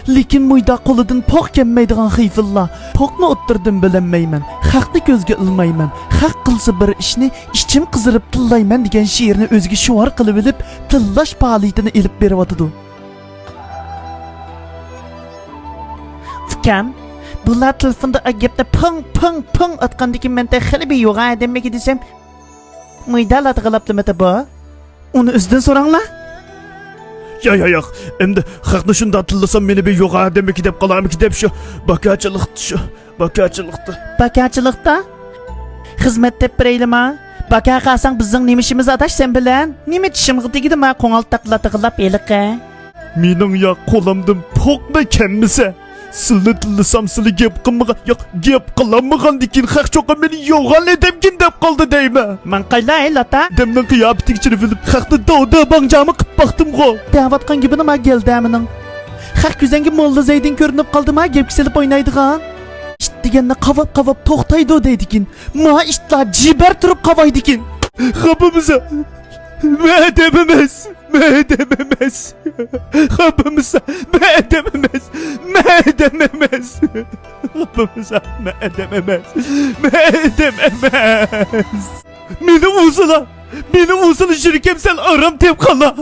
Lekin mo'yda qo'lidan poq kelmaydigan xiyfilla. Poqni o'ttirdim bilinmayman. Haqni ko'zga ilmayman. Haq qilsa bir ishni ichim qizirib tillayman degan she'rni o'ziga shuvar qilib bilib, tillash faoliyatini elib beryotdi. Ukam, bular telefonda agapda ping atqandiki menda xili bir yo'g'a demak desam, mo'yda latg'alabdimi bu? Uni o'zidan so'ranglar. Yo'q. Endi haqni shunda tillasam meni bir yo'g'a demak deb qolarmiki deb shu bakachilikda. Bakachilikda? Xizmat deb beraylima? Baka qalsang bizning nemishimiz adash sen bilan. Nima tishimga tegdi ma qo'ng'al taqlatg'ilab eliqa. Mening ya qo'limdan poqma kelmasa, sizni tillasam sizli gap qilmagan, yo'q gap qilamagan dekin haq cho'qa meni yo'g'al edimkin deb qoldi deyman. Men qaylay lata? Demdan qiyobatik ichini bilib haqni dovda bangjami qilib baqdim-g'o. Davatgan gibi nima keldi amining? Haq ko'zangi molla Zaydin ko'rinib qoldimi? Gap kisilib o'ynaydigan. İşt deganni qavab to'xtaydi deydikin. Ma ishtlar jibar turib qavaydikin. Xapimiza. Mədəməməz. Xapimiza. Mədəməməz. Xapimiza. Mədəməməz. Məni uzula şirkem sen aram tep qala.